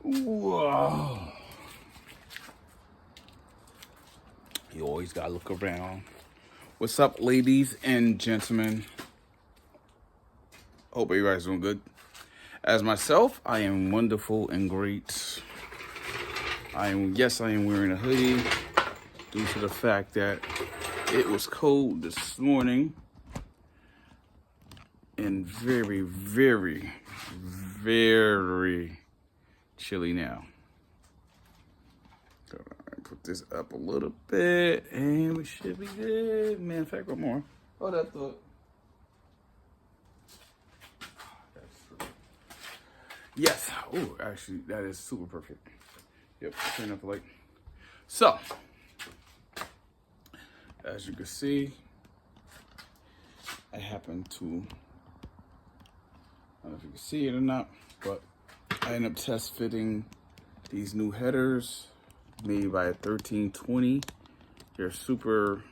Whoa. You always gotta look around. What's up, ladies and gentlemen? Hope everybody's doing good. As myself, I am wonderful and great. I am wearing a hoodie due to the fact that it was cold this morning and very, very, very chilly now. So I put this up a little bit and we should be good. Matter of fact, one more. Hold up, look. Yes. Oh, actually, that is super perfect. Yep, turn up the light. So, as you can see, I happen to, I don't know if you can see it or not, but I ended up test fitting these new headers made by a 1320. They're super,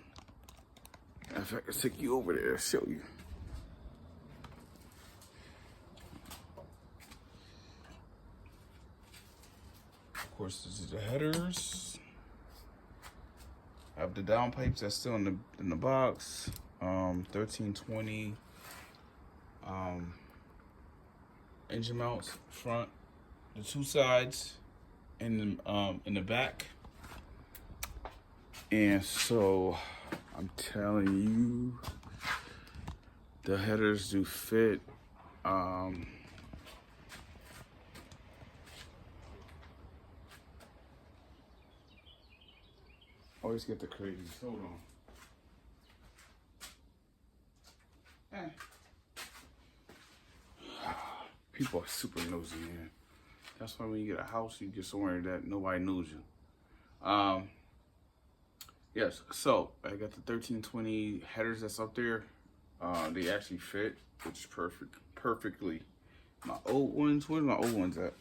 if I can take you over there, show you. Of course, this is the headers. I have the downpipes that's still in the box. 1320 engine mounts front, the two sides, and in the back. And so I'm telling you, the headers do fit. Always get the crazy. Hold on. People are super nosy, man. That's why when you get a house, you get somewhere that nobody knows you. Yes, so I got the 1320 headers that's up there. They actually fit, which is perfectly. My old ones, where's my old ones at?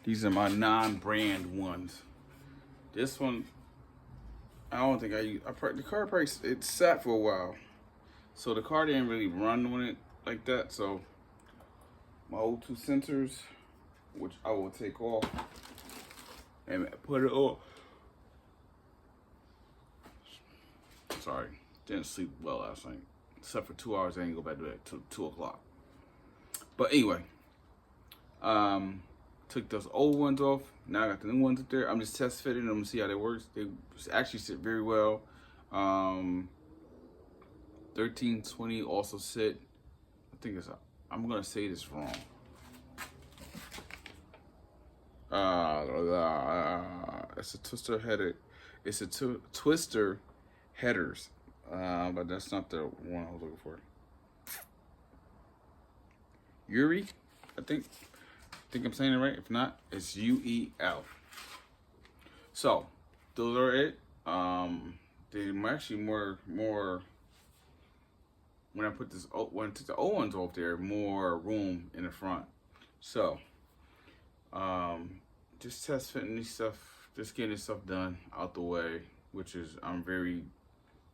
These are my non-brand ones. This one, I don't think I use. The car probably it sat for a while, so the car didn't really run on it like that. So my old two sensors, which I will take off and put it on. Sorry, didn't sleep well last night. Slept for 2 hours. I didn't go back to bed till 2 o'clock. But anyway, took those old ones off. Now I got the new ones up there. I'm just test fitting them to see how they work. They actually sit very well. 1320 also sit. I think I'm gonna say this wrong. It's a twister header. It's a twister headers, but that's not the one I was looking for. Yuri, I think I'm saying it right. If not, it's UEL. So those are it. They're actually more when I took the old ones off there, more room in the front. So just test fitting these stuff, just getting this stuff done out the way, which is I'm very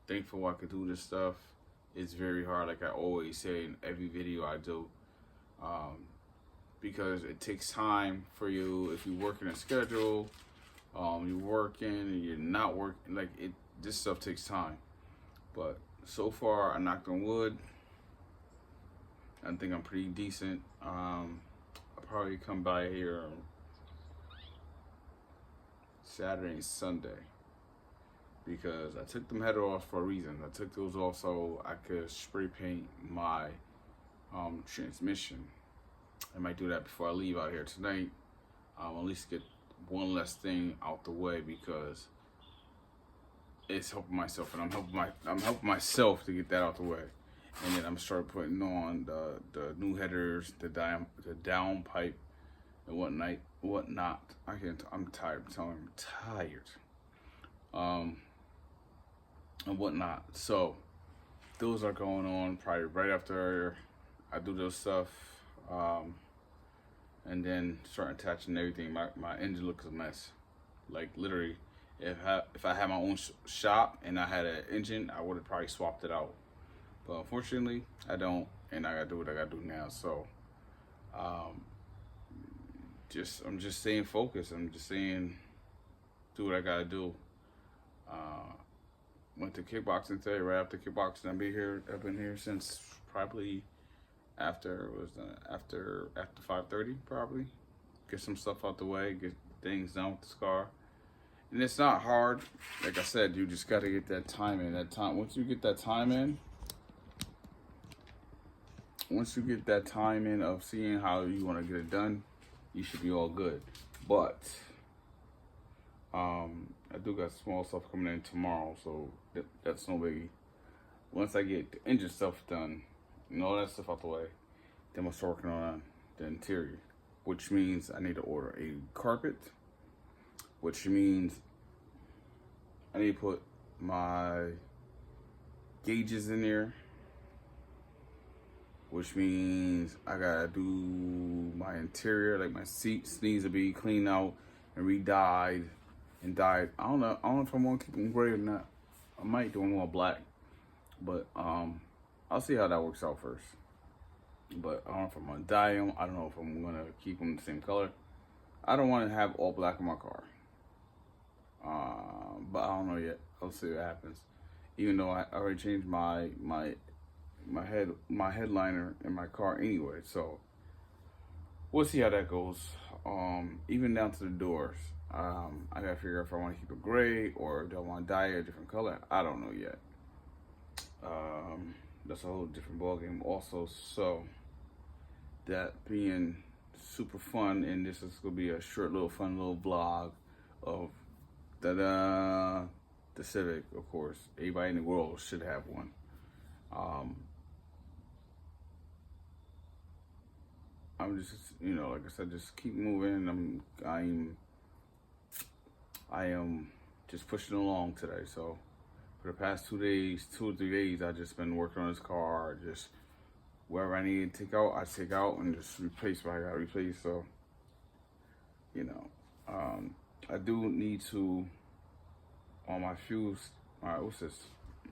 thankful I could do this stuff. It's very hard, like I always say in every video I do. Because it takes time for you if you work in a schedule, you're working and you're not working, like this stuff takes time. But so far, I knocked on wood. I think I'm pretty decent. I'll probably come by here Saturday and Sunday because I took them header off for a reason. I took those off so I could spray paint my transmission. I might do that before I leave out here tonight. At least get one less thing out the way because it's helping myself, and I'm helping myself to get that out the way. And then I'm start putting on the new headers, the down pipe, and whatnot. I'm tired. I'm telling you, I'm tired. And whatnot. So those are going on probably right after I do those stuff. And then start attaching everything. My engine looks a mess. Like literally, If I had my own shop and I had an engine, I would have probably swapped it out. But unfortunately, I don't, and I gotta do what I gotta do now. So, um, I'm just staying focused. I'm just saying, do what I gotta do. Uh, Went to kickboxing today. Right after kickboxing, I've been here since probably after 5:30 probably. Get some stuff out the way. Get things done with the car. And it's not hard. Like I said, you just got to get that time in. Once you get that time in, of seeing how you want to get it done, you should be all good. But I do got small stuff coming in tomorrow, so that's no biggie. Once I get the engine stuff done and all that stuff out the way, then I'm start working on the interior, which means I need to order a carpet, which means I need to put my gauges in there, which means I gotta do my interior, like my seats needs to be cleaned out and re-dyed and dyed. I don't know if I'm gonna keep them gray or not. I might do them all black, but I'll see how that works out first. But I don't know if I'm gonna dye them. I don't know if I'm gonna keep them the same color. I don't want to have all black in my car. But I don't know yet. I'll see what happens. Even though I already changed my headliner in my car anyway, so we'll see how that goes. Even down to the doors. I gotta figure out if I want to keep it gray or do I want to dye it a different color. I don't know yet. That's a whole different ballgame also. So that being super fun, and this is gonna be a short little fun little vlog of the Civic, of course. Everybody in the world should have one. I'm just, like I said, just keep moving. I am just pushing along today. So for the past 2 or 3 days, I just been working on this car. Just wherever I need to take out, I take out and just replace what I got to replace. So, I do need to, on my fuse, what's this?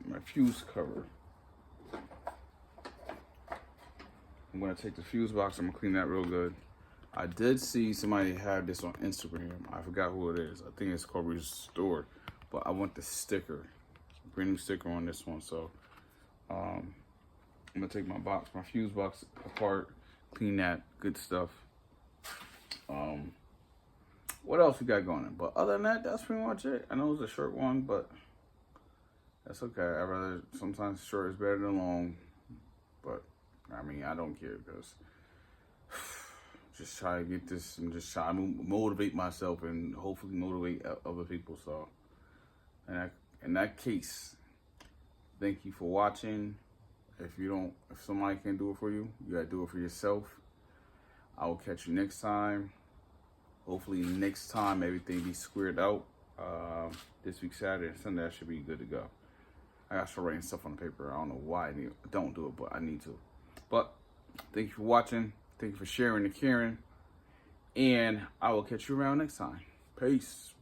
My fuse cover. I'm gonna take the fuse box, I'm gonna clean that real good. I did see somebody have this on Instagram. I forgot who it is. I think it's called Restored. But I want the sticker. Brand new sticker on this one. So I'm gonna take my fuse box apart, clean that, good stuff. What else we got going on? But other than that, that's pretty much it. I know it's a short one, but that's okay. I'd rather, sometimes short is better than long. But I don't care, because just try to get this and just try to motivate myself and hopefully motivate other people. So, in that case, thank you for watching. If somebody can't do it for you, you gotta do it for yourself. I will catch you next time. Hopefully next time everything be squared out. This week, Saturday and Sunday, I should be good to go. I gotta start writing stuff on the paper. I don't know why I don't do it, but I need to. But thank you for watching. Thank you for sharing and caring. And I will catch you around next time. Peace.